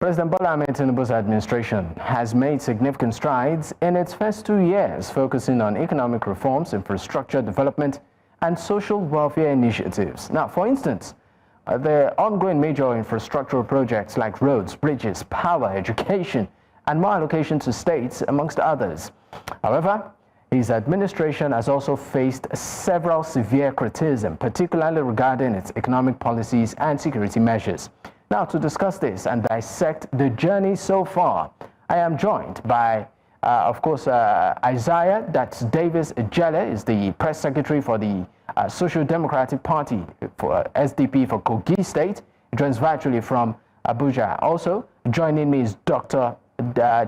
President Bola Tinubu's administration has made significant strides in its first 2 years, focusing on economic reforms, infrastructure development, and social welfare initiatives. Now, for instance, the ongoing major infrastructural projects like roads, bridges, power, education, and more allocations to states, amongst others. However, his administration has also faced several severe criticism, particularly regarding its economic policies and security measures. Now, to discuss this and dissect the journey so far, I am joined by, of course, Ijaw, that's Davies-Ijele, is the press secretary for the Social Democratic Party, for SDP for Kogi State. He joins virtually from Abuja. Also, joining me is Dr.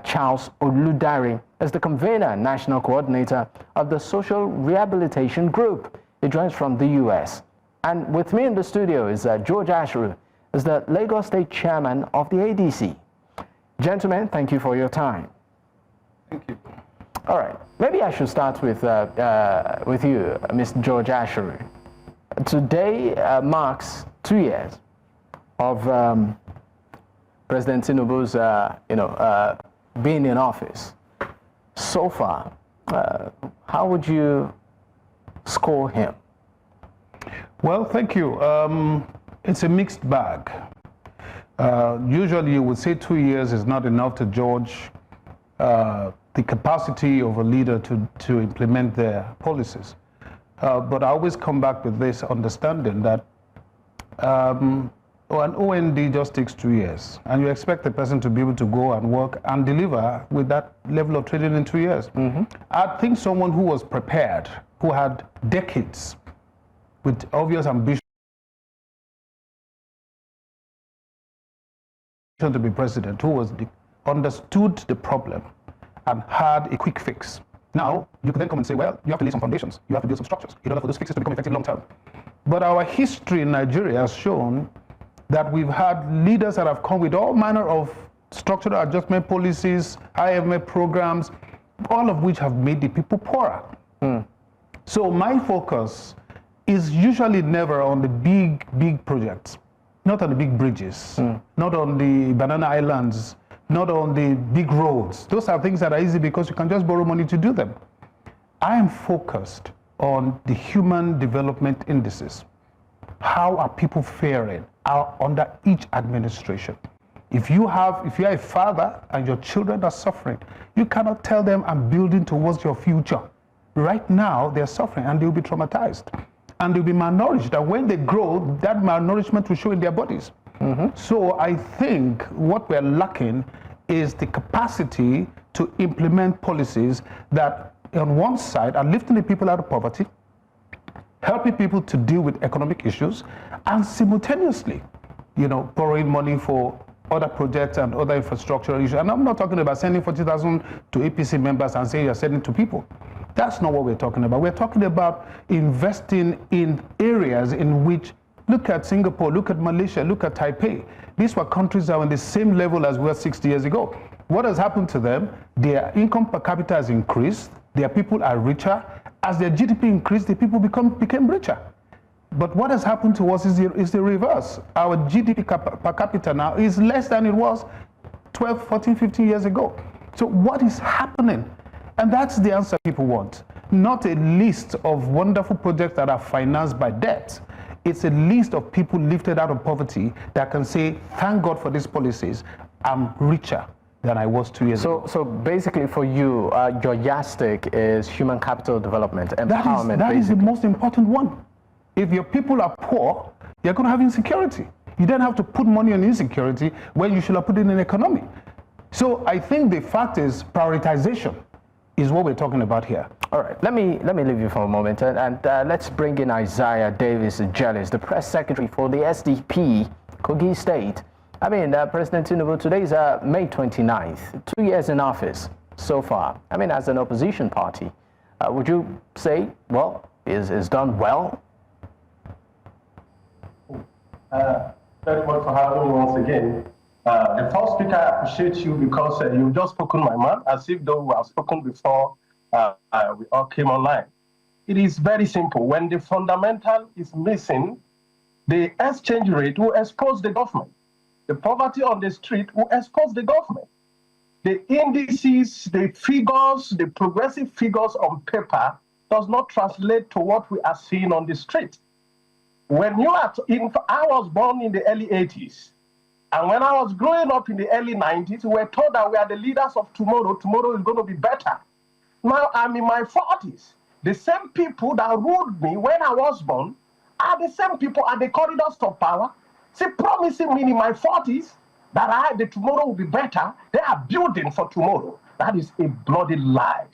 Charles Oludare, as the Convener National Coordinator of the Social Rehabilitation Group. He joins from the US. And with me in the studio is George Ashiru, is the Lagos State Chairman of the ADC. Gentlemen, thank you for your time. Thank you. All right, maybe I should start with you, Mr. George Ashiru. Today marks 2 years of President Tinubu's, being in office. So far, how would you score him? Well, thank you. It's a mixed bag. Usually you would say 2 years is not enough to judge the capacity of a leader to implement their policies. But I always come back with this understanding that an OND just takes 2 years, and you expect the person to be able to go and work and deliver with that level of training in 2 years. Mm-hmm. I think someone who was prepared, who had decades with obvious ambition to be president, who understood the problem and had a quick fix. Now, you can then come and say, well, you have to lay some foundations, you have to build some structures in order for those fixes to become effective long term. But our history in Nigeria has shown that we've had leaders that have come with all manner of structural adjustment policies, IMF programs, all of which have made the people poorer. Mm. So my focus is usually never on the big projects, not on the big bridges, not on the banana islands, not on the big roads. Those are things that are easy because you can just borrow money to do them. I am focused on the human development indices. How are people faring under each administration? If you are a father and your children are suffering, you cannot tell them, I'm building towards your future. Right now, they're suffering and they'll be traumatized. And they'll be malnourished. And when they grow, that malnourishment will show in their bodies. Mm-hmm. So I think what we're lacking is the capacity to implement policies that, on one side, are lifting the people out of poverty, helping people to deal with economic issues, and simultaneously, borrowing money for other projects and other infrastructure issues. And I'm not talking about sending 40,000 to APC members and saying you're sending to people. That's not what we're talking about. We're talking about investing in areas in which, look at Singapore, look at Malaysia, look at Taipei. These were countries that were on the same level as we were 60 years ago. What has happened to them? Their income per capita has increased, their people are richer. As their GDP increased, the people became richer. But what has happened to us is the reverse. Our GDP per capita now is less than it was 12, 14, 15 years ago. So what is happening? And that's the answer people want. Not a list of wonderful projects that are financed by debt. It's a list of people lifted out of poverty that can say, thank God for these policies, I'm richer than I was 2 years ago. So basically for you, your yardstick is human capital development, empowerment. That is the most important one. If your people are poor, you're going to have insecurity. You don't have to put money on insecurity when you should have put it in an economy. So I think the fact is prioritization is what we're talking about here. All right, let me leave you for a moment and let's bring in Ijaw Davies-Ijele, the press secretary for the SDP, Kogi State. I mean, President Tinubu, today is May 29th, 2 years in office so far. I mean, as an opposition party, would you say, well, is done well? Very much for having me once again. The first speaker, I appreciate you because you've just spoken my mind, as if though we have spoken before we all came online. It is very simple. When the fundamental is missing, the exchange rate will expose the government. the poverty on the street will expose the government. The indices, the figures, the progressive figures on paper does not translate to what we are seeing on the street. When I was born in the early 80s, and when I was growing up in the early 90s, we were told that we are the leaders of tomorrow. Tomorrow is going to be better. Now I'm in my 40s. The same people that ruled me when I was born are the same people at the corridors of power, promising me in my 40s that the tomorrow will be better. They are building for tomorrow. That is a bloody lie.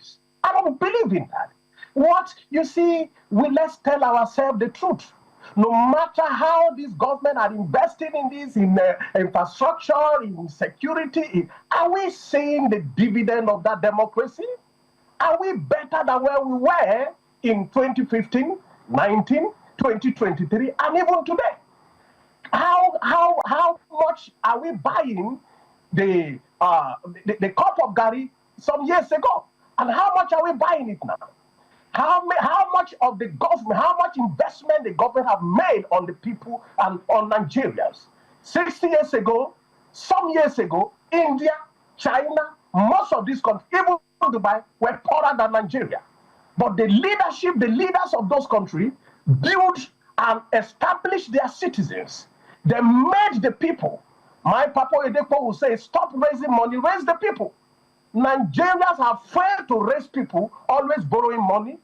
I don't believe in that. What you see, let's tell ourselves the truth. No matter how this government are investing in this, in infrastructure, in security, are we seeing the dividend of that democracy? Are we better than where we were in 2015, 19, 2023, and even today? How much are we buying the cup of Gary some years ago? And how much are we buying it now? How much of the government, how much investment the government have made on the people and on Nigerians? 60 years ago, some years ago, India, China, most of these countries, even Dubai, were poorer than Nigeria. But the leadership, the leaders of those countries built and established their citizens. They made the people. My Papa Edepo will say, stop raising money, raise the people. Nigerians have failed to raise people, always borrowing money,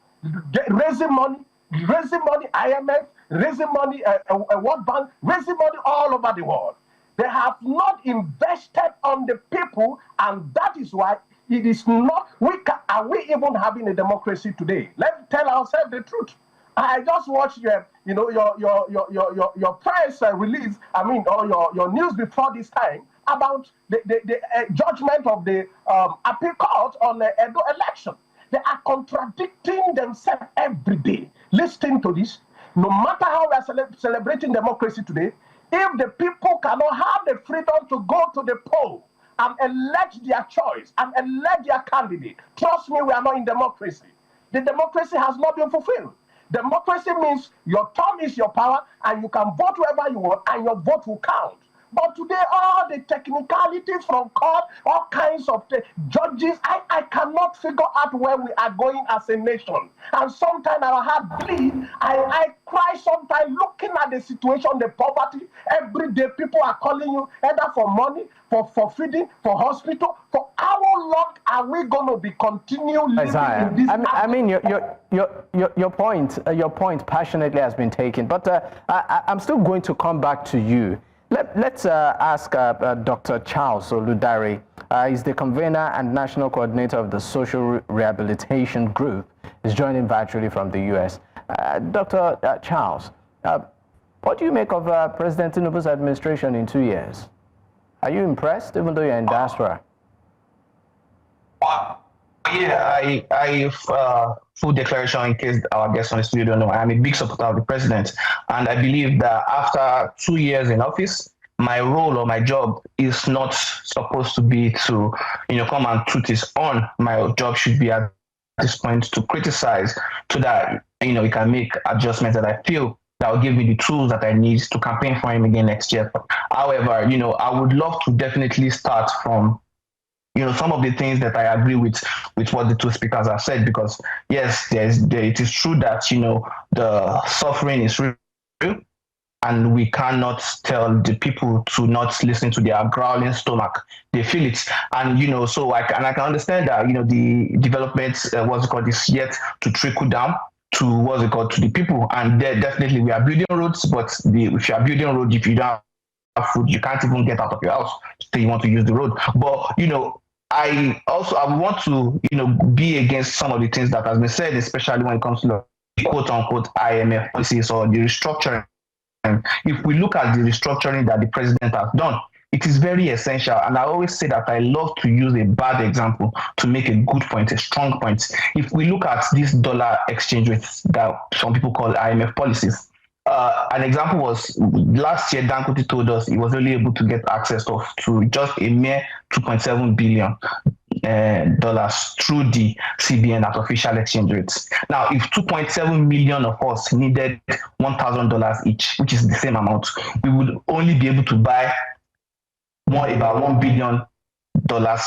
raising money, IMF, raising money, World Bank, raising money all over the world. They have not invested on the people, and that is why it is not. Are we even having a democracy today? Let's tell ourselves the truth. I just watched your press release. Or your news before this time about the judgment of the appeal court on the Edo election. They are contradicting themselves every day. Listen to this. No matter how we are celebrating democracy today, if the people cannot have the freedom to go to the poll and elect their choice and elect their candidate, trust me, we are not in democracy. The democracy has not been fulfilled. Democracy means your term is your power and you can vote whoever you want and your vote will count. But today, all the technicalities from court, all kinds of judges, I cannot figure out where we are going as a nation. And sometimes our heart bleeds. I cry sometimes looking at the situation, the poverty. Every day people are calling you either for money, for feeding, for hospital. For how long are we going to be continuing living in this? Your point passionately has been taken. But I'm still going to come back to you. Let's ask Dr. Charles Oludare. He's the Convener and National Coordinator of the Social Rehabilitation Group. He's joining virtually from the U.S. Dr. Charles, what do you make of President Tinubu's administration in 2 years? Are you impressed, even though you're in diaspora? Yeah, I full declaration in case our guests on the studio don't know. I'm a big supporter of the president, and I believe that after 2 years in office, my role or my job is not supposed to be to, come and toot his on. My job should be at this point to criticize, so that he can make adjustments that I feel that will give me the tools that I need to campaign for him again next year. However, I would love to definitely start from some of the things that I agree with what the two speakers have said, because yes, it is true that, the suffering is real, and we cannot tell the people to not listen to their growling stomach. They feel it. And, so I can understand that, the development, is yet to trickle down to, to the people. And definitely we are building roads, but if you are building roads, if you don't have food, you can't even get out of your house. So you want to use the road. But, I want to, be against some of the things that has been said, especially when it comes to the quote unquote IMF policies or the restructuring. And if we look at the restructuring that the president has done, it is very essential. And I always say that I love to use a bad example to make a good point, a strong point. If we look at this dollar exchange rate that some people call IMF policies, an example was last year, Dangote told us he was only able to get access to just a mere $2.7 billion through the CBN at official exchange rates. Now, if 2.7 million of us needed $1,000 each, which is the same amount, we would only be able to buy about $1 billion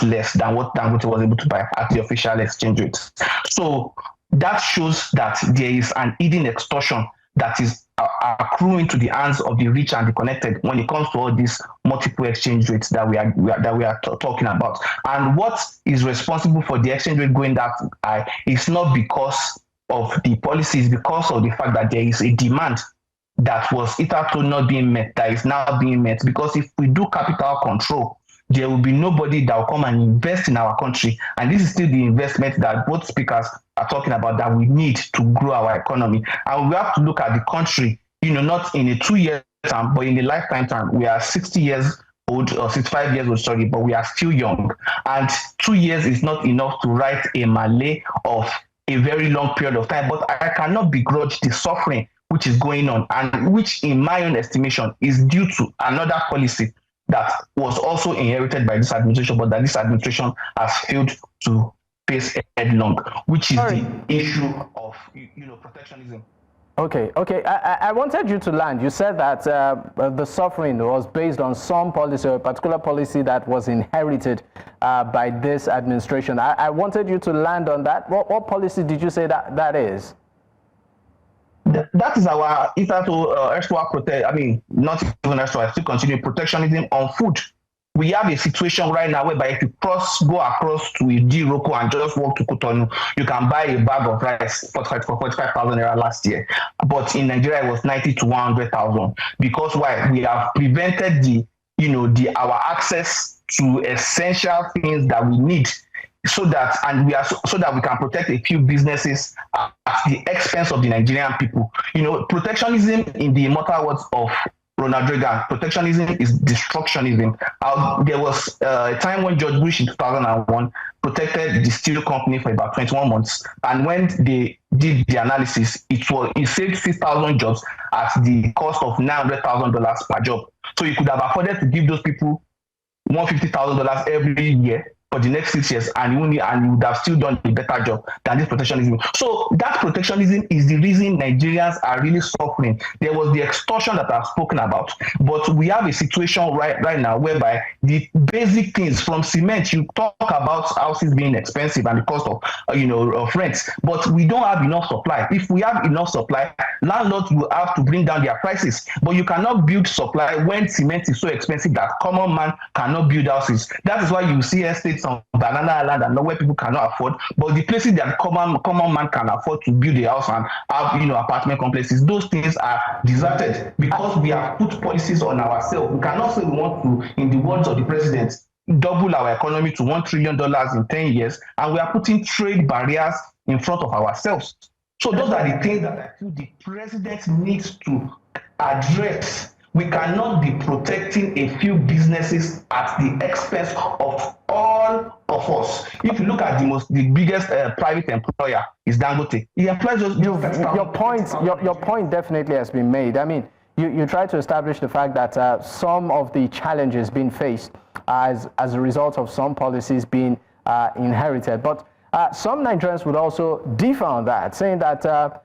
less than what Dangote was able to buy at the official exchange rate. So that shows that there is an hidden extortion that is accruing to the hands of the rich and the connected when it comes to all these multiple exchange rates that we are talking about. And what is responsible for the exchange rate going that high is not because of the policies, because of the fact that there is a demand that was hitherto not being met, that is now being met. Because if we do capital control, there will be nobody that will come and invest in our country. And this is still the investment that both speakers are talking about that we need to grow our economy. And we have to look at the country, not in a 2-year term, but in a lifetime term. We are 60 years old or 65 years old, sorry, but we are still young. And 2 years is not enough to write a Malay of a very long period of time. But I cannot begrudge the suffering which is going on, and which in my own estimation is due to another policy that was also inherited by this administration, but that this administration has failed to face headlong, which is the issue of protectionism. Okay. I wanted you to land. You said that the suffering was based on some policy, or a particular policy that was inherited by this administration. I wanted you to land on that. What policy did you say that is? That is our extra protect. I mean, not even extra. Still continue protectionism on food. We have a situation right now whereby if you go across to Ijaw and just walk to Cotonou, you can buy a bag of rice for 45,000 naira last year. But in Nigeria, it was 90 to 100,000. Because why? We have prevented our access to essential things that we need. So that we can protect a few businesses at the expense of the Nigerian people. Protectionism, in the immortal words of Ronald Reagan, protectionism is destructionism. There was a time when George Bush in 2001 protected the steel company for about 21 months. And when they did the analysis, it saved 6,000 jobs at the cost of $900,000 per job. So you could have afforded to give those people $150,000 every year for the next 6 years, and you would have still done a better job than this protectionism. So that protectionism is the reason Nigerians are really suffering. There was the extortion that I've spoken about, but we have a situation right now whereby the basic things from cement, you talk about houses being expensive and the cost of rents, but we don't have enough supply. If we have enough supply, landlords will have to bring down their prices, but you cannot build supply when cement is so expensive that common man cannot build houses. That is why you see estates on Banana Island and where people cannot afford, but the places that common man can afford to build a house and have apartment complexes, those things are deserted because we have put policies on ourselves. We cannot say we want to, in the words of the president, double our economy to $1 trillion in 10 years, and we are putting trade barriers in front of ourselves. So those are the things that I feel the president needs to address. We cannot be protecting a few businesses at the expense of all of us. If you look at the biggest private employer is Dangote. He employs those. Your point definitely has been made. I mean, you try to establish the fact that some of the challenges being faced as a result of some policies being inherited, but some Nigerians would also differ on that, saying that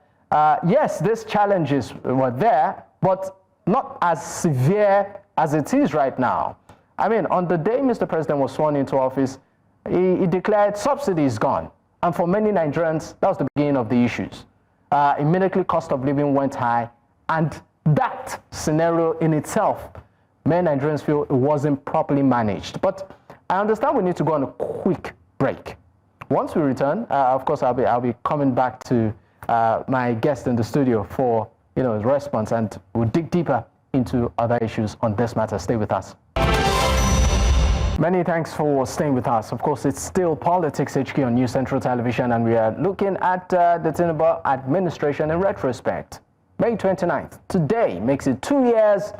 yes, these challenges were there, but not as severe as it is right now. I mean, on the day Mr. President was sworn into office, he declared subsidies gone. And for many Nigerians, that was the beginning of the issues. Immediately, cost of living went high. And that scenario in itself, many Nigerians feel it wasn't properly managed. But I understand we need to go on a quick break. Once we return, of course, I'll be coming back to my guest in the studio for his response, and we'll dig deeper into other issues on this matter. Stay with us. Many thanks for staying with us. Of course, it's still Politics HQ on New Central Television, and we are looking at the Tinubu administration in retrospect. May 29th, today, makes it 2 years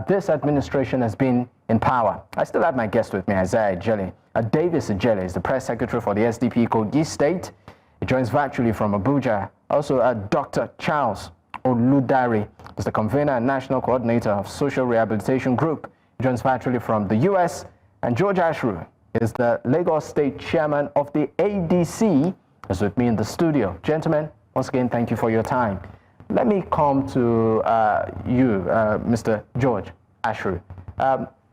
this administration has been in power. I still have my guest with me, Davies-Ijele. Davies-Ijele is the press secretary for the SDP Kogi State. He joins virtually from Abuja. Also, Dr. Charles Oludare is the Convener National Coordinator of Social Rehabilitation Group. He joins virtually from the US. And George Ashiru is the Lagos State Chairman of the ADC. Is with me in the studio. Gentlemen, once again, thank you for your time. Let me come to you, Mr. George Ashiru.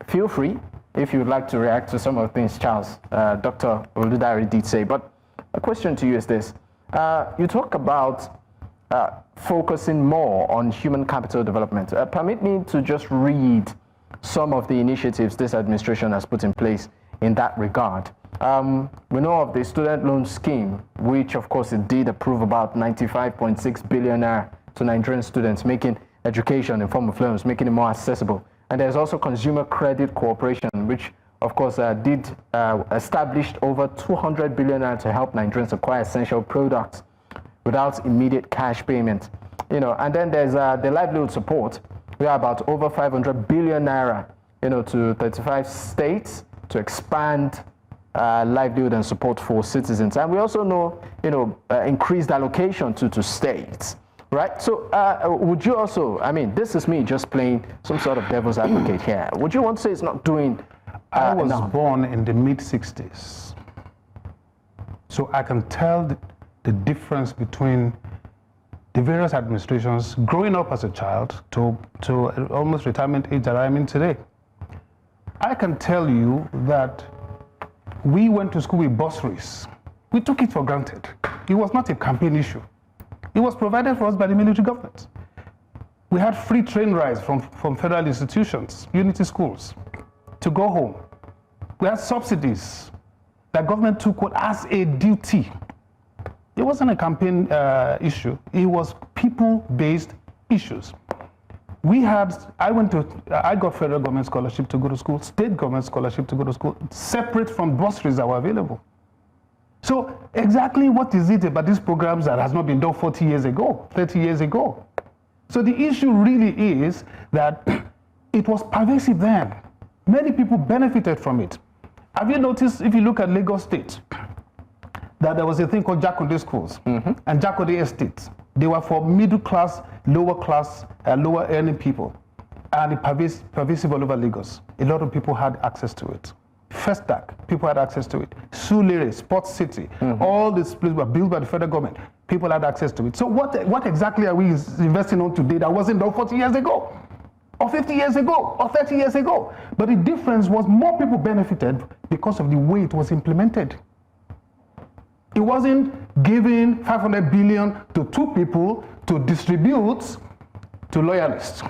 Feel free if you'd like to react to some of the things Charles, Dr. Oludare did say. But a question to you is this. You talk about focusing more on human capital development. Permit me to just read some of the initiatives this administration has put in place in that regard. We know of the student loan scheme, which of course it did approve about 95.6 billion naira to Nigerian students, making education in form of loans, making it more accessible. And there's also Consumer Credit Corporation, which of course established over 200 billion naira to help Nigerians acquire essential products without immediate cash payment. And then there's the livelihood support. We are about over 500 billion naira, to 35 states to expand livelihood and support for citizens. And we also know, increased allocation to states, right? So would you also, this is me just playing some sort of devil's advocate here. Would you want to say it's not doing I was enough? born in the mid-60s. So I can tell the difference between the various administrations growing up as a child to almost retirement age that I'm in today. I can tell you that we went to school with bursaries. We took it for granted. It was not a campaign issue. It was provided for us by the military government. We had free train rides from federal institutions, unity schools, to go home. We had subsidies that government took as a duty. It wasn't a campaign issue. It was people-based issues. I got federal government scholarship to go to school, state government scholarship to go to school, separate from bursaries that were available. So exactly what is it about these programs that has not been done 40 years ago, 30 years ago? So the issue really is that it was pervasive then. Many people benefited from it. Have you noticed, if you look at Lagos State, that there was a thing called Jakode schools and Jakode estates? They were for middle class, lower earning people, and it pervasive all over Lagos. A lot of people had access to it. Festac, people had access to it. Sulere, Sports City, all these places were built by the federal government. People had access to it. So what exactly are we investing on today that wasn't done 40 years ago? Or 50 years ago, or 30 years ago? But the difference was more people benefited because of the way it was implemented. It wasn't giving 500 billion to 2 people to distribute to loyalists.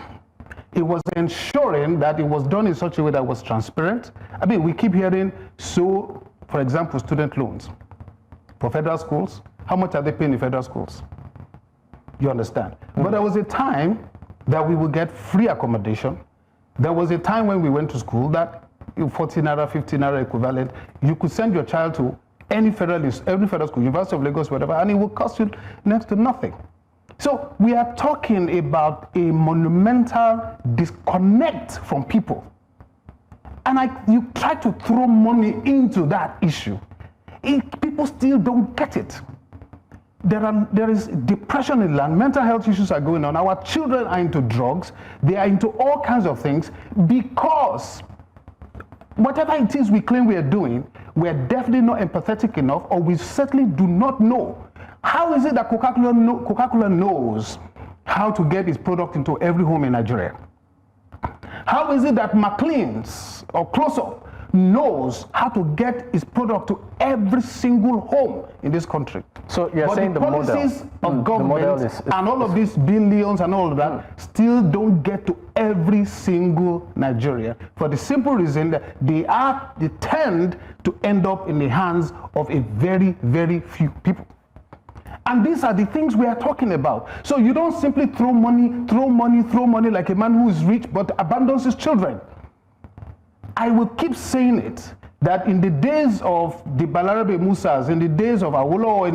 It was ensuring that it was done in such a way that was transparent. We keep hearing, for example, student loans for federal schools. How much are they paying in federal schools? You understand? But there was a time that we would get free accommodation. There was a time when we went to school that 40 naira, 50 naira equivalent, you could send your child to any federal school, University of Lagos, whatever, and it will cost you next to nothing. So we are talking about a monumental disconnect from people. And you try to throw money into that issue. People still don't get it. There is depression in land, mental health issues are going on. Our children are into drugs. They are into all kinds of things because whatever it is we claim we are doing, we are definitely not empathetic enough, or we certainly do not know. How is it that Coca-Cola knows how to get its product into every home in Nigeria? How is it that McLean's or Close-Up knows how to get its product to every single home in this country? So you're saying the policies of government and all of these billions and all of that still don't get to every single Nigerian for the simple reason that they tend to end up in the hands of a very, very few people. And these are the things we are talking about. So you don't simply throw money like a man who is rich but abandons his children. I will keep saying it, that in the days of the Balarabe Musas, in the days of Awolowo,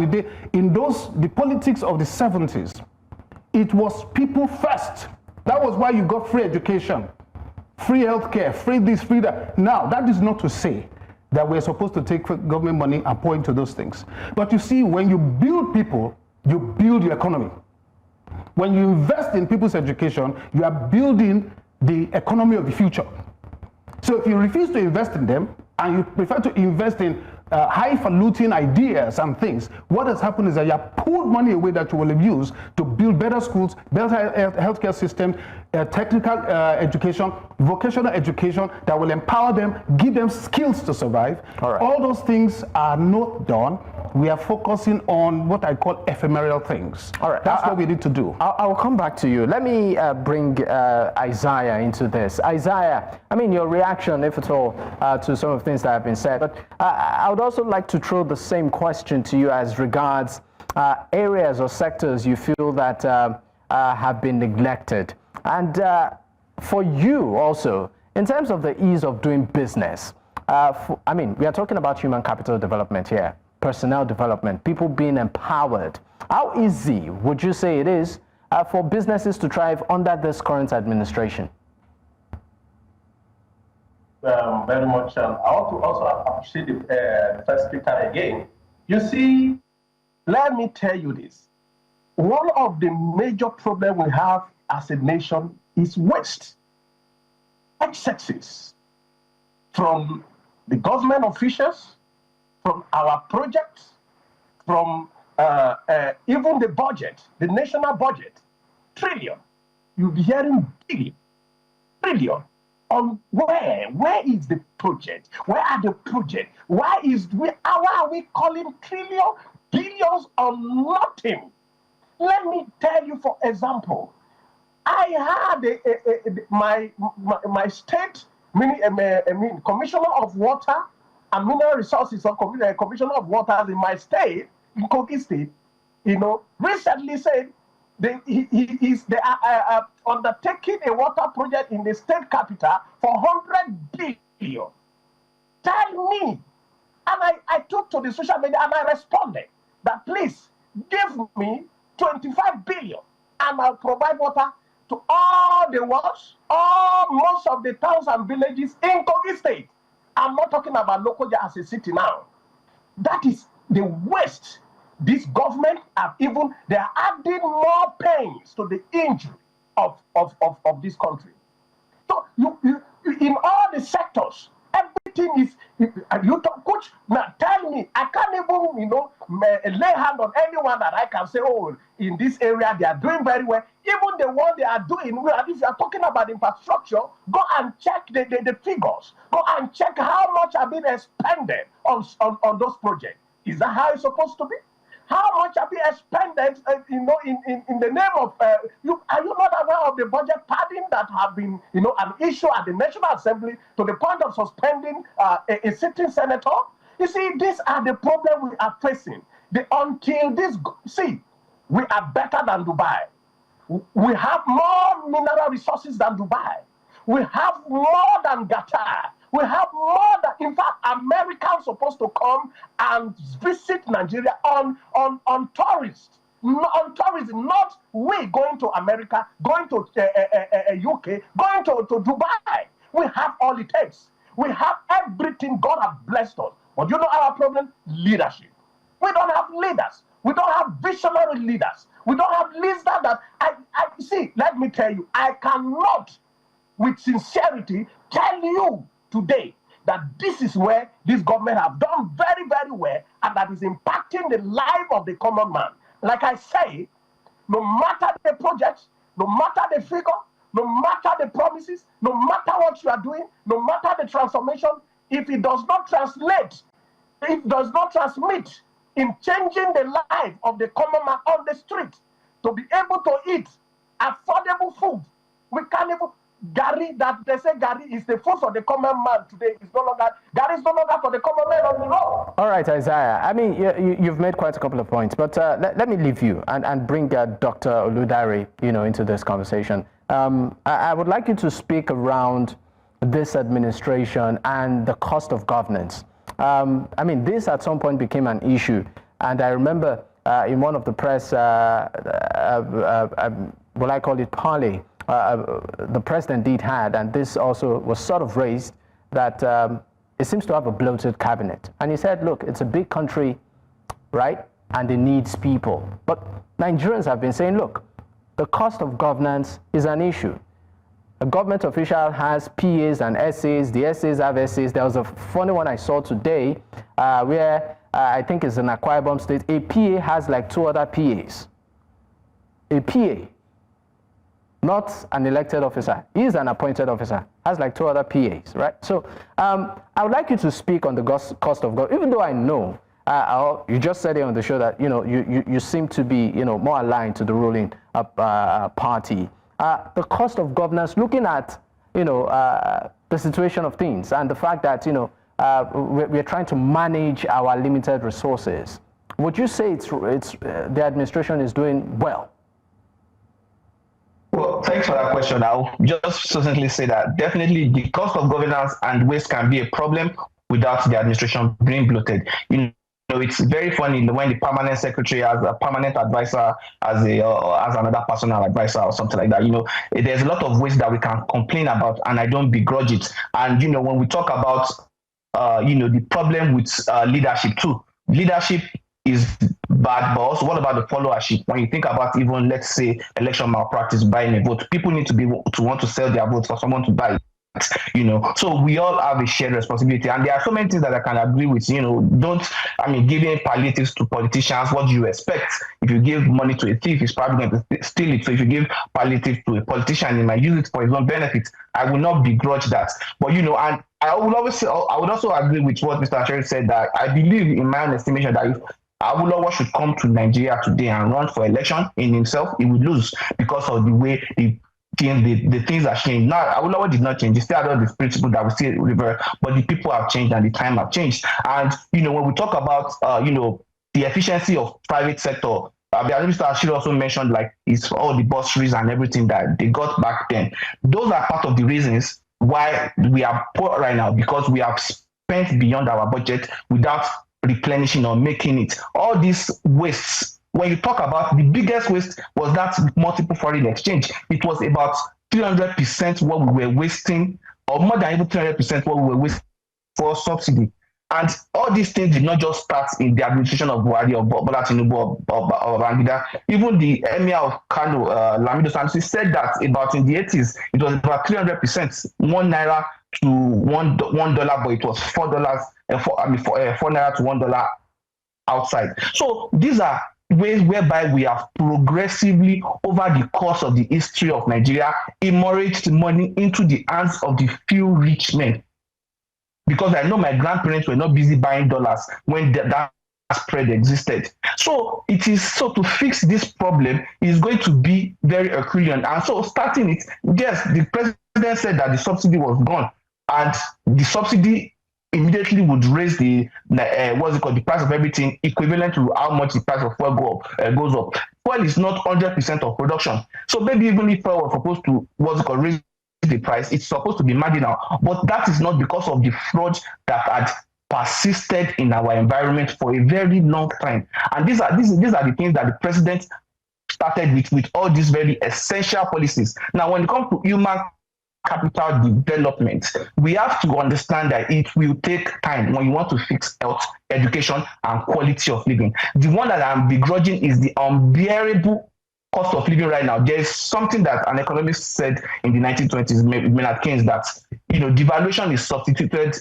the politics of the 70s, it was people first. That was why you got free education, free healthcare, free this, free that. Now, that is not to say that we're supposed to take government money and pour into those things. But you see, when you build people, you build your economy. When you invest in people's education, you are building the economy of the future. So if you refuse to invest in them, and you prefer to invest in highfalutin ideas and things. What has happened is that you have pulled money away that you will have used to build better schools, better healthcare systems, technical education, vocational education that will empower them, give them skills to survive. All those things are not done. We are focusing on what I call ephemeral things. That's what we need to do. I'll come back to you. Let me bring Isaiah into this. Isaiah, I mean, your reaction, if at all, to some of the things that have been said, but I would also like to throw the same question to you as regards areas or sectors you feel that have been neglected. And for you also, in terms of the ease of doing business, I mean, we are talking about human capital development here, personnel development, people being empowered. How easy would you say it is for businesses to thrive under this current administration? Very much. I want to also appreciate the first speaker again. You see, let me tell you this. One of the major problems we have as a nation is waste, excesses from the government officials, from our projects, from even the budget, the national budget, trillion. You'll be hearing billion, trillion. On where is the project? Where are the projects? Why are we calling trillion, billions on nothing? Let me tell you, for example, I had my state commissioner of water and mineral resources, or commissioner of water in my state, in Kogi State, recently said they are undertaking a water project in the state capital for 100 billion. Tell me. And I took to the social media and I responded that please give me 25 billion and I'll provide water to all the wards, most of the towns and villages in Kogi State. I'm not talking about local as a city now. That is the waste. This government they are adding more pains to the injury of this country. So in all the sectors, everything is, coach, now tell me, I can't even, lay hand on anyone that I can say, oh, in this area they are doing very well. Even the one they are doing well, if you are talking about infrastructure, go and check the figures. Go and check how much have been expended on those projects. Is that how it's supposed to be? How much have been expended, in the name of, are you not aware of the budget padding that have been, an issue at the National Assembly to the point of suspending a sitting senator? You see, these are the problems we are facing. We are better than Dubai. We have more mineral resources than Dubai. We have more than Qatar. We have more than, in fact, Americans supposed to come and visit Nigeria on tourists. On tourism, not we going to America, going to UK, going to Dubai. We have all it takes. We have everything. God has blessed us. But you know our problem? Leadership. We don't have leaders. We don't have visionary leaders. We don't have leaders that see, let me tell you, I cannot, with sincerity, tell you today that this is where this government have done very, very well, and that is impacting the life of the common man. Like I say, no matter the projects, no matter the figure, no matter the promises, no matter what you are doing, no matter the transformation, if it does not translate, it does not transmit in changing the life of the common man on the street to be able to eat affordable food. We can't even, Gary, that they say Gary is the food for the common man today. It's no longer, Gary is no longer for the common man on the road. All right, Isaiah. I mean, you've made quite a couple of points, but let me leave you and bring Dr. Oludare, into this conversation. I would like you to speak around this administration and the cost of governance. I mean, this at some point became an issue, and I remember in one of the press, what I call it, parley, the president did had, and this also was sort of raised, that it seems to have a bloated cabinet. And he said, look, it's a big country, right? And it needs people. But Nigerians have been saying, look, the cost of governance is an issue. A government official has PAs and SAs. The SAs have SAs. There was a funny one I saw today where I think it's in Akwa Ibom State, a PA has like 2 other PAs. A PA, not an elected officer. He is an appointed officer, has like 2 other PAs, right? So I would like you to speak on the cost of government, even though I know you just said it on the show that, you seem to be, more aligned to the ruling party. The cost of governance, looking at, the situation of things and the fact that, we're trying to manage our limited resources. Would you say it's the administration is doing well? Well, thanks for that question. I'll just certainly say that definitely the cost of governance and waste can be a problem without the administration being bloated. It's very funny when the permanent secretary has a permanent advisor as another personal advisor or something like that. There's a lot of waste that we can complain about, and I don't begrudge it. And when we talk about the problem with leadership too, leadership is bad, but also what about the followership? When you think about even, let's say, election malpractice, buying a vote, people need to want to sell their vote for someone to buy it. So we all have a shared responsibility, and there are so many things that I can agree with. Giving palliatives to politicians, what do you expect? If you give money to a thief, he's probably going to steal it. So if you give palliative to a politician, he might use it for his own benefit. I will not begrudge that. But and I would also agree with what Mr. Ashiru said, that I believe, in my own estimation, that if Awolowo should come to Nigeria today and run for election in himself, he would lose because of the way the things have changed. Now, Awolowo did not change. He still had this principle that we see revert, but the people have changed and the time have changed. And, when we talk about, the efficiency of private sector, Mr. Ashiru also mentioned, it's all the bursaries and everything that they got back then. Those are part of the reasons why we are poor right now, because we have spent beyond our budget without replenishing or making it. All these wastes, when you talk about the biggest waste, was that multiple foreign exchange. It was about 300% what we were wasting, or more than even 300% what we were wasting for subsidy. And all these things did not just start in the administration of Buhari or Bola Tinubu or Bangida. Even the Emir of Kano, Lamido Sanusi, said that about in the 80s, it was about 300%, 1 naira to $1, but it was $4, $4 naira to $1 outside. So these are ways whereby we have progressively, over the course of the history of Nigeria, immoraged money into the hands of the few rich men. Because I know my grandparents were not busy buying dollars when that spread existed. So to fix this problem is going to be very Herculean. And so starting it, yes, the president said that the subsidy was gone, and the subsidy immediately would raise the price of everything, equivalent to how much the price of fuel goes up. Fuel is not 100% of production. So maybe even if fuel was supposed to raise the price, it's supposed to be marginal. But that is not because of the fraud that had persisted in our environment for a very long time. And these are the things that the president started with all these very essential policies. Now, when it comes to human capital development, we have to understand that it will take time when you want to fix health, education, and quality of living. The one that I'm begrudging is the unbearable cost of living right now. There is something that an economist said in the 1920s, Maynard Keynes, that devaluation is substituted,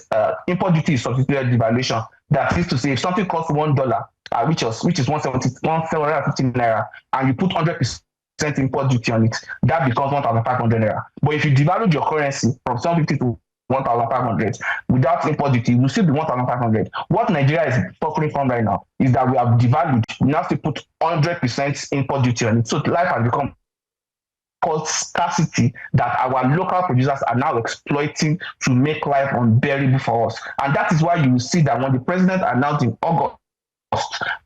import duty is substituted devaluation. That is to say, if something costs $1, which is 150 naira, and you put 100% import duty on it, that becomes 1,500 naira. But if you devalue your currency from 750 to 1,500 without import duty, it will still be 1,500. What Nigeria is suffering from right now is that we have devalued. We now still put 100% import duty on it. So life has become called scarcity that our local producers are now exploiting to make life unbearable for us. And that is why you will see that when the president announced in August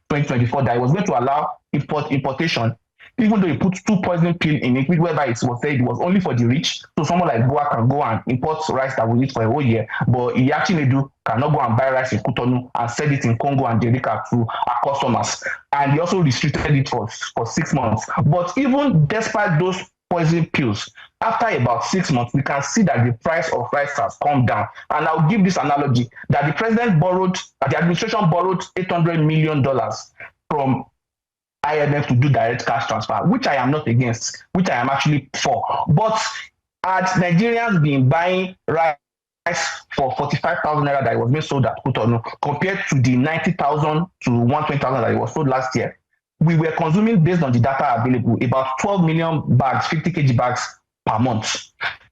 2024 that he was going to allow importation, even though he put 2 poison pills in it, whereby it was said it was only for the rich, so someone like Boa can go and import rice that we eat for a whole year, but Iyachinedu cannot go and buy rice in Cotonou and sell it in Congo and Derika to our customers. And he also restricted it for 6 months. But even despite those poison pills, after about 6 months, we can see that the price of rice has come down. And I'll give this analogy, that the administration borrowed $800 million from IMF to do direct cash transfer, which I am not against, which I am actually for. But had Nigerians been buying rice for 45,000 naira that it was being sold at Cotonou compared to the 90,000 to 120,000 that it was sold last year, we were consuming, based on the data available, about 12 million bags, 50 kg bags per month.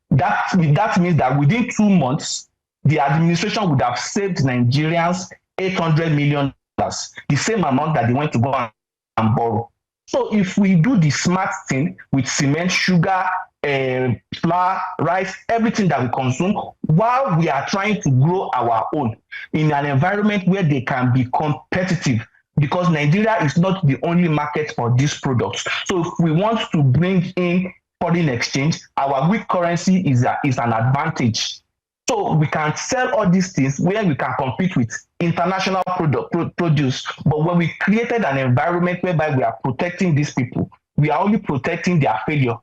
That means that within 2 months, the administration would have saved Nigerians $800 million, the same amount that they went to go and borrow. So if we do the smart thing with cement, sugar, flour, rice, everything that we consume, while we are trying to grow our own in an environment where they can be competitive, because Nigeria is not the only market for these products. So if we want to bring in foreign exchange, our weak currency is an advantage. So we can sell all these things where we can compete with international produce. But when we created an environment whereby we are protecting these people, we are only protecting their failure.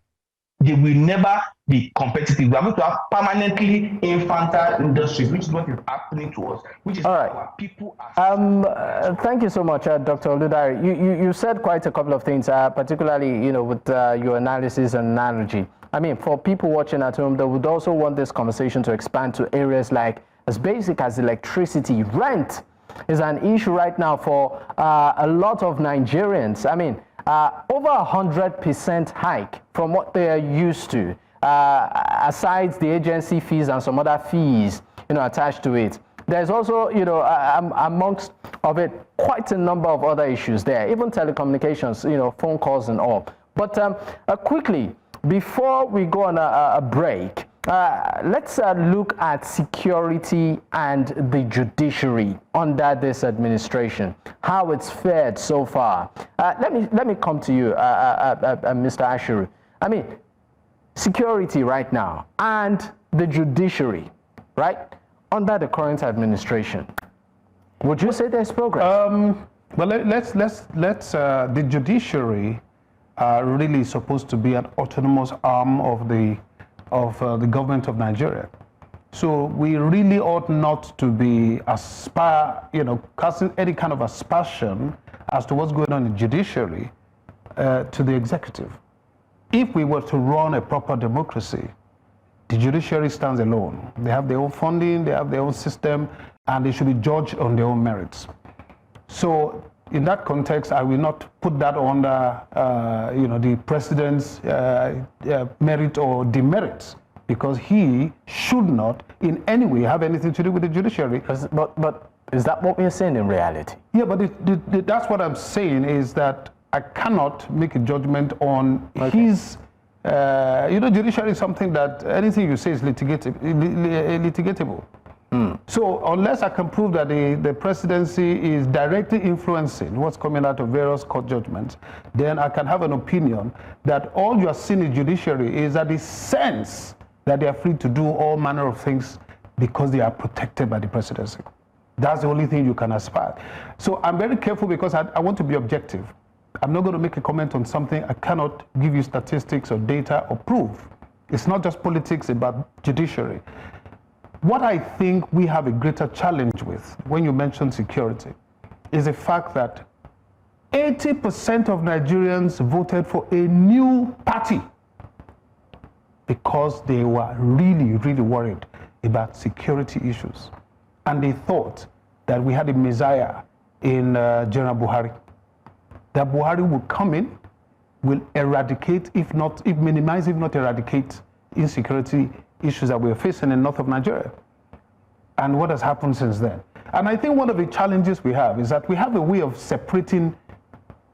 They will never be competitive. We are going to have permanently infantile industries, which is what is happening to us, which is all right. Our people are. Thank you so much, Dr. Oludare. You said quite a couple of things, particularly with your analysis and analogy. I mean, for people watching at home, they would also want this conversation to expand to areas like as basic as electricity. Rent is an issue right now for a lot of Nigerians. I mean, over 100% hike from what they are used to, aside the agency fees and some other fees, attached to it. There's also, amongst of it, quite a number of other issues there, even telecommunications, phone calls and all. But quickly, before we go on a break, let's look at security and the judiciary under this administration, how it's fared so far. Let me come to you, Mr. Ashiru. I mean, security right now and the judiciary, right, under the current administration. Would you say there's progress? Well, the judiciary really supposed to be an autonomous arm of the government of Nigeria. So we really ought not to be casting any kind of aspersion as to what's going on in the judiciary to the executive. If we were to run a proper democracy, the judiciary stands alone. They have their own funding, they have their own system, and they should be judged on their own merits. So in that context, I will not put that under the president's merit or demerit, because he should not in any way have anything to do with the judiciary. But is that what we're saying in reality? Yeah, but that's what I'm saying, is that I cannot make a judgment on his. Judiciary is something that anything you say is litigatable. So unless I can prove that the presidency is directly influencing what's coming out of various court judgments, then I can have an opinion that all you are seeing in judiciary is that the sense that they are free to do all manner of things because they are protected by the presidency. That's the only thing you can aspire. So I'm very careful because I want to be objective. I'm not going to make a comment on something I cannot give you statistics or data or proof. It's not just politics about judiciary. What I think we have a greater challenge with, when you mention security, is the fact that 80% of Nigerians voted for a new party because they were really, really worried about security issues. And they thought that we had a messiah in General Buhari. That Buhari would come in, will eradicate, minimize, if not eradicate, insecurity issues that we're facing in north of Nigeria. And what has happened since then? And I think one of the challenges we have is that we have a way of separating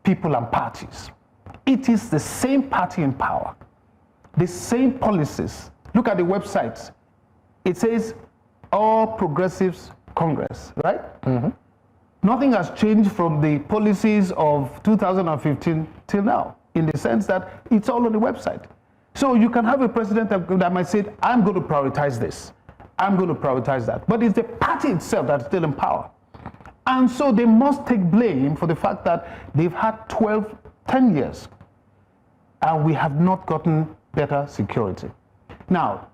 people and parties. It is the same party in power, the same policies. Look at the websites. It says All Progressives Congress, right? Mm-hmm. Nothing has changed from the policies of 2015 till now, in the sense that it's all on the website. So you can have a president that might say, I'm going to prioritize this, I'm going to prioritize that. But it's the party itself that's still in power. And so they must take blame for the fact that they've had 10 years, and we have not gotten better security. Now,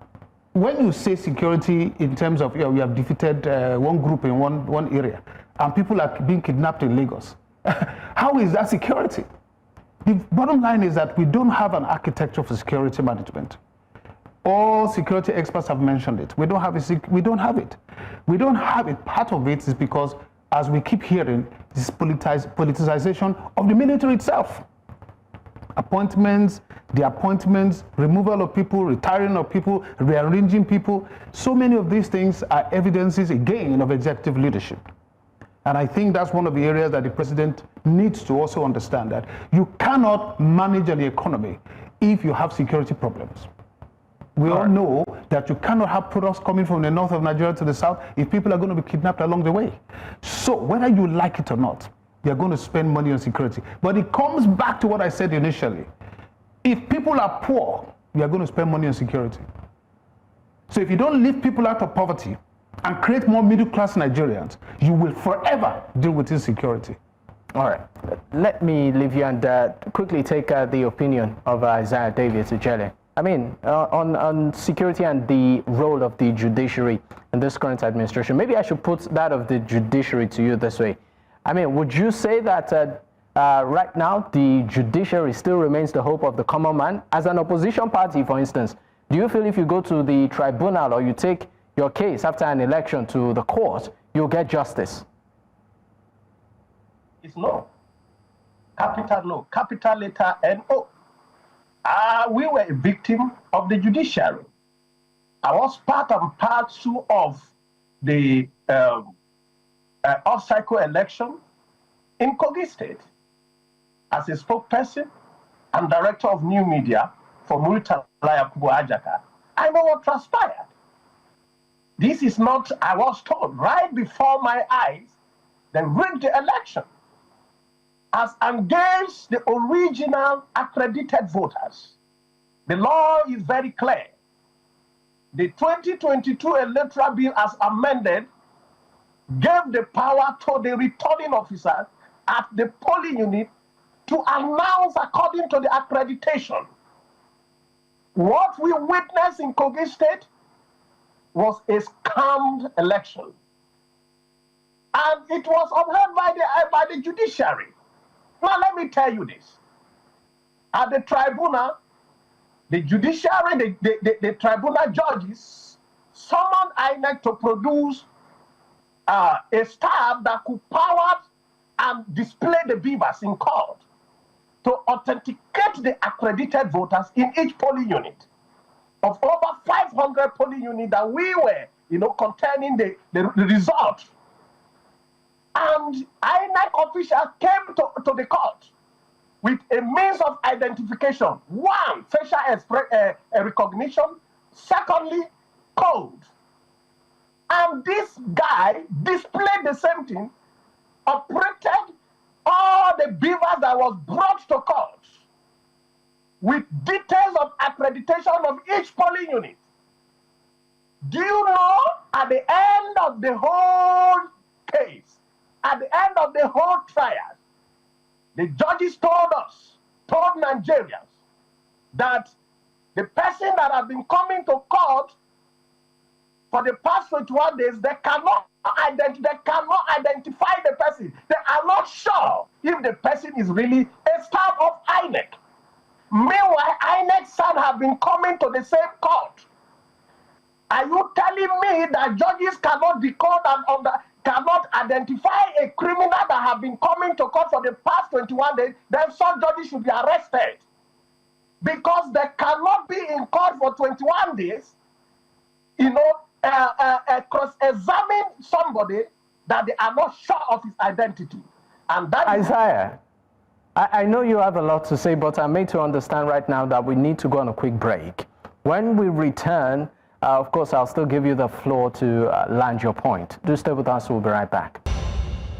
when you say security in terms of, we have defeated one group in one area, and people are being kidnapped in Lagos, how is that security? The bottom line is that we don't have an architecture for security management. All security experts have mentioned it. We don't have it. We don't have it. We don't have it. Part of it is because, as we keep hearing, this politicization of the military itself. Appointments, removal of people, retiring of people, rearranging people. So many of these things are evidences, again, of executive leadership. And I think that's one of the areas that the president needs to also understand, that you cannot manage an economy if you have security problems. We all know that you cannot have products coming from the north of Nigeria to the south if people are going to be kidnapped along the way. So whether you like it or not, you're going to spend money on security. But it comes back to what I said initially. If people are poor, you're going to spend money on security. So if you don't lift people out of poverty and create more middle-class Nigerians, you will forever deal with insecurity. All right. Let me leave you and quickly take the opinion of Ijaw Davies-Ijele. I mean, on security and the role of the judiciary in this current administration. Maybe I should put that of the judiciary to you this way. I mean, would you say that right now the judiciary still remains the hope of the common man? As an opposition party, for instance, do you feel if you go to the tribunal or you take your case after an election to the court, you'll get justice? It's no. Capital no. Capital letter N-O. We were a victim of the judiciary. I was part and parcel of the off-cycle election in Kogi State as a spokesperson and director of new media for Muritala Yakubu Ajaka. I know what transpired. This is not, I was told right before my eyes, they rigged the election as against the original accredited voters. The law is very clear. The 2022 electoral bill as amended gave the power to the returning officer at the polling unit to announce according to the accreditation. What we witnessed in Kogi State was a scammed election. And it was upheld by the judiciary. Now let me tell you this. At the tribunal, the judiciary, the tribunal judges summoned INEC to produce a staff that could power and display the beavers in court to authenticate the accredited voters in each polling unit. Of over 500 polling units that we were, containing the result. And INEC officials came to the court with a means of identification. One, facial recognition. Secondly, code. And this guy displayed the same thing, operated all the beavers that was brought to court with details of accreditation of each polling unit. Do you know, at the end of the whole case, at the end of the whole trial, the judges told Nigerians, that the person that has been coming to court for the past 21 days, they cannot identify the person. They are not sure if the person is really a staff of INEC. Meanwhile, INEC staff have been coming to the same court. Are you telling me that judges cannot decode and cannot identify a criminal that have been coming to court for the past 21 days? Then some judges should be arrested because they cannot be in court for 21 days, cross-examine somebody that they are not sure of his identity. And that Ijaw, I know you have a lot to say, but I'm made to understand right now that we need to go on a quick break. When we return, of course, I'll still give you the floor to land your point. Do stay with us. We'll be right back.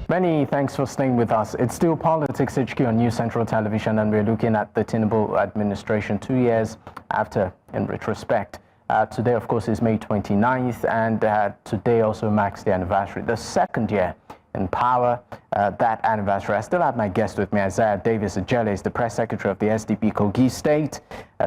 Many thanks for staying with us. It's still Politics HQ on News Central Television, and we're looking at the Tinubu administration 2 years after, in retrospect. Today, of course, is May 29th, and today also marks the anniversary, the second year in power, that anniversary. I still have my guest with me. Ijaw Davies-Ijele is the press secretary of the SDP Kogi State.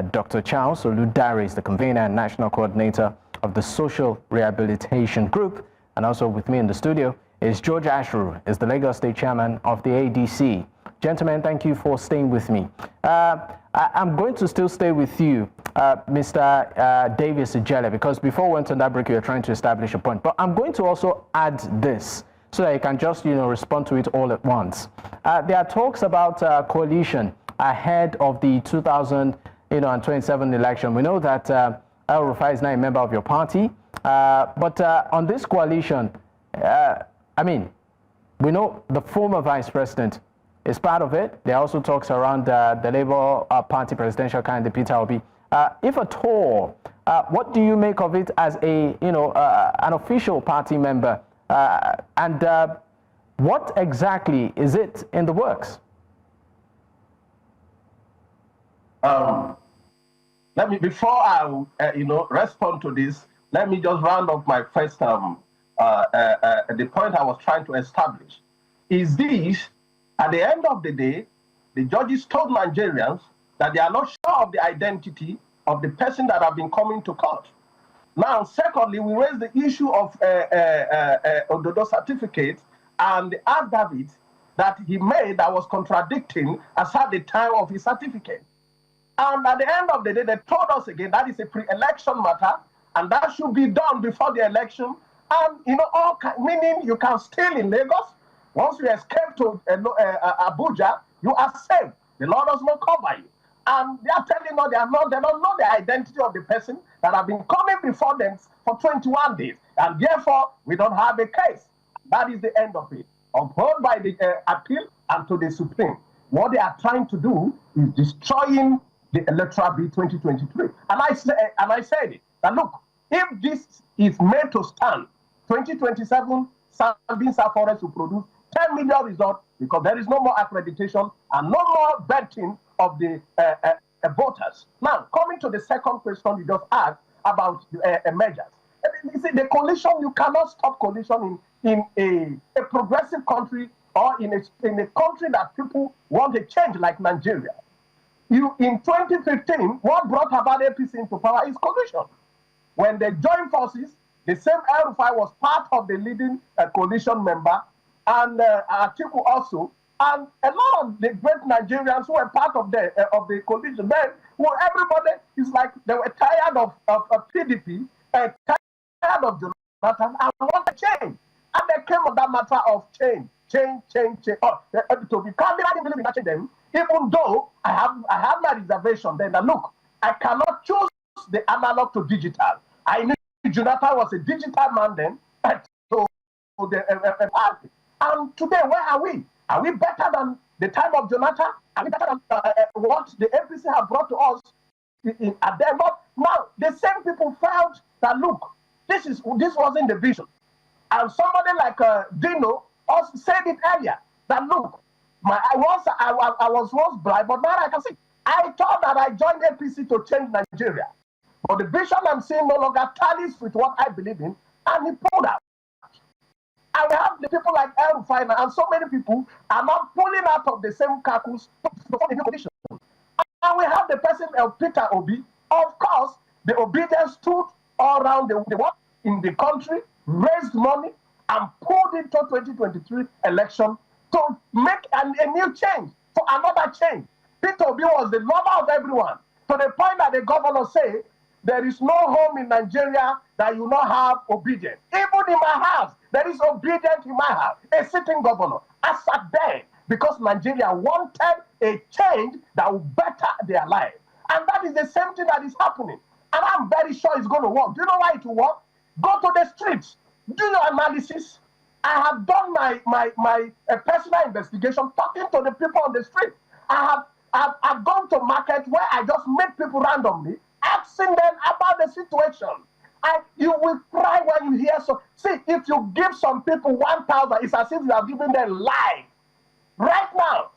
Dr. Charles Oludare is the Convener National Coordinator of the Social Rehabilitation Group. And also with me in the studio is George Ashiru, is the Lagos State Chairman of the ADC. Gentlemen, thank you for staying with me. I'm going to still stay with you, Mr. Davies-Ijele, because before we went on that break, you were trying to establish a point. But I'm going to also add this so that you can just, respond to it all at once. There are talks about coalition ahead of the 2027 election. We know that El-Rufai is now a member of your party, but on this coalition, we know the former vice president is part of it. There are also talks around the Labour Party presidential candidate Peter Obi. If at all, what do you make of it as a, an official party member? And what exactly is it in the works? Let me, before I, respond to this, let me just round up my first, the point I was trying to establish. Is this, at the end of the day, the judges told Nigerians that they are not sure of the identity of the person that have been coming to court. Now, secondly, we raised the issue of Ododo certificate and the affidavit that he made that was contradicting as at the time of his certificate. And at the end of the day, they told us again that is a pre-election matter, and that should be done before the election. And, meaning you can stay in Lagos. Once you escape to Abuja, you are safe. The law does not cover you. And they are telling us they don't know the identity of the person that have been coming before them for 21 days. And therefore, we don't have a case. That is the end of it. Upheld by the appeal and to the Supreme. What they are trying to do is destroying the electoral bill 2023. And I said it, that look, if this is made to stand, 2027, Sambisa Forest will produce 10 million results because there is no more accreditation and no more vetting of the voters. Now, coming to the second question you just asked about measures. You see, the coalition, you cannot stop coalition in a progressive country or in a country that people want a change like Nigeria. In 2015, what brought about APC into power is coalition. When they joined forces, the same El-Rufai was part of the leading coalition member, and Atiku also, and a lot of the great Nigerians who were part of the coalition. Then, everybody is like they were tired of PDP, tired of Jonathan, and want to change. And they came on that matter of change. To be candid, I didn't believe in touching them, even though I have my reservation then. That look, I cannot choose the analog to digital. I knew Jonathan was a digital man then, so the party. And today, where are we? Are we better than the time of Jonathan? Are we better than what the APC have brought to us at their time? Now, the same people felt that, look, this wasn't the vision. And somebody like Dino also said it earlier, that look, I was once blind, but now I can see. I thought that I joined APC to change Nigeria. But the vision I'm seeing no longer tallies with what I believe in, and he pulled out. And we have the people like El-Rufai and so many people are now pulling out of the same carcass to form a new condition. And we have the person of Peter Obi. Of course, the obedience stood all around the world in the country, raised money, and pulled into 2023 election to make a new change, for another change. Peter Obi was the lover of everyone, to the point that the governor said, there is no home in Nigeria that you not have obedience. Even in my house, there is obedience in my house. A sitting governor. I sat there because Nigeria wanted a change that would better their life. And that is the same thing that is happening. And I'm very sure it's going to work. Do you know why it will work? Go to the streets. Do your analysis. I have done my personal investigation, talking to the people on the street. I've gone to market where I just meet people randomly, asking them about the situation. And you will cry when you hear so. See, if you give some people 1,000, it's as if you are giving them life. Right now.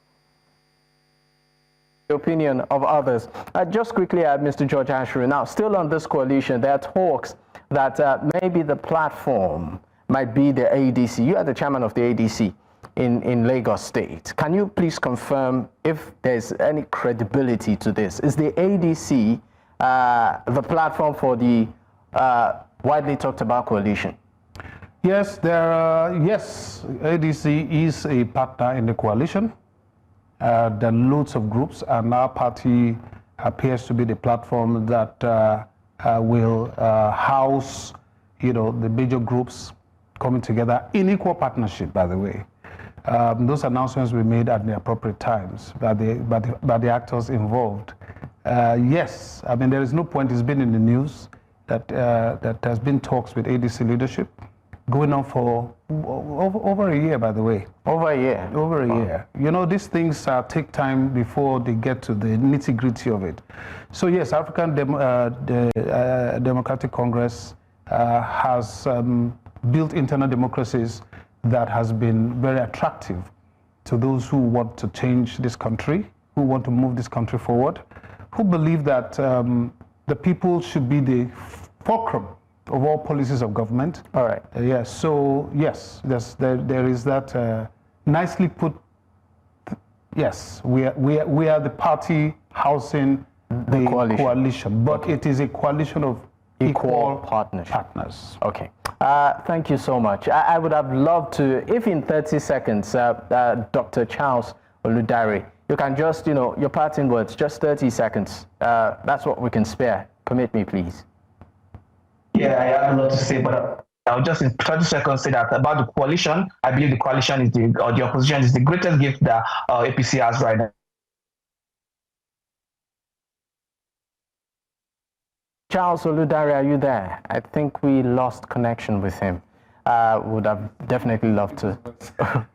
The opinion of others. Just quickly, Mr. George Ashiru. Now, still on this coalition, there are talks that maybe the platform might be the ADC. You are the chairman of the ADC in Lagos State. Can you please confirm if there's any credibility to this? Is the ADC the platform for the widely talked about coalition? Yes, yes, ADC is a partner in the coalition. There are loads of groups, and our party appears to be the platform that will house, the major groups coming together in equal partnership, by the way. Those announcements were made at the appropriate times by the actors involved. Yes, I mean, there is no point, it's been in the news that that has been talks with ADC leadership going on for over a year, by the way. Over a year? Over a year. These things take time before they get to the nitty-gritty of it. So yes, African Democratic Congress has built internal democracies that has been very attractive to those who want to change this country, who want to move this country forward, who believe that the people should be the fulcrum of all policies of government. All right. Yes. So yes, there is that nicely put. Yes, we are the party housing the coalition, but it is a coalition of equal partners. Okay. Thank you so much. I would have loved to, if in 30 seconds, Dr. Charles Oludare, you can just, your parting words, just 30 seconds. That's what we can spare. Permit me, please. Yeah, I have a lot to say, but I'll just in 30 seconds say that about the coalition. I believe the coalition is the opposition is the greatest gift that APC has right now. Charles Oludare, are you there? I think we lost connection with him. Would have definitely loved to,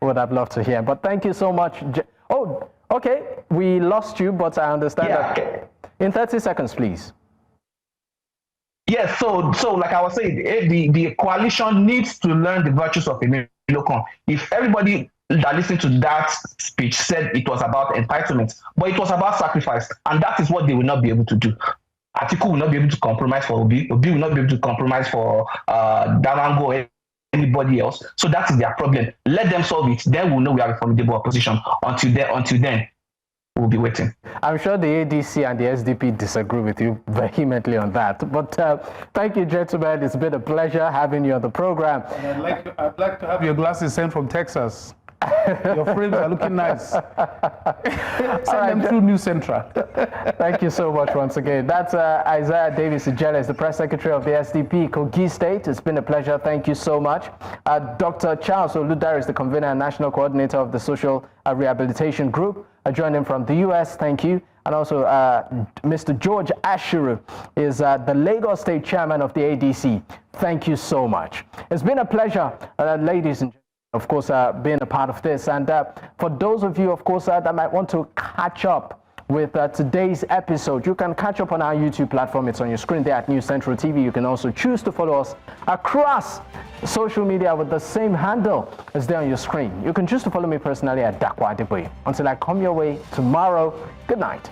would have loved to hear. But thank you so much. Oh, okay, we lost you, but I understand that. In 30 seconds, please. Yes, so like I was saying, the coalition needs to learn the virtues of a locum. If everybody that listened to that speech said it was about entitlement, but it was about sacrifice, and that is what they will not be able to do. Atiku will not be able to compromise for Obi. Obi will not be able to compromise for Damango or anybody else. So that is their problem. Let them solve it. Then we'll know we have a formidable opposition. Until then, we'll be waiting. I'm sure the ADC and the SDP disagree with you vehemently on that. But thank you, gentlemen. It's been a pleasure having you on the program. And I'd like to have your glasses sent from Texas. Your frames are looking nice. Send them through New Central. Thank you so much once again. That's Ijaw Davies-Ijele, is the press secretary of the SDP, Kogi State. It's been a pleasure. Thank you so much. Dr. Charles Oludare is the Convener National Coordinator of the Social Rehabilitation Group. I joined him from the US. Thank you. And also Mr. George Ashiru is the Lagos State Chairman of the ADC. Thank you so much. It's been a pleasure, ladies and gentlemen, of course, being a part of this. And for those of you, of course, that might want to catch up with today's episode, you can catch up on our YouTube platform. It's on your screen there at News Central TV. You can also choose to follow us across social media with the same handle as there on your screen. You can choose to follow me personally at Dakwa Adeboye. Until I come your way tomorrow, good night.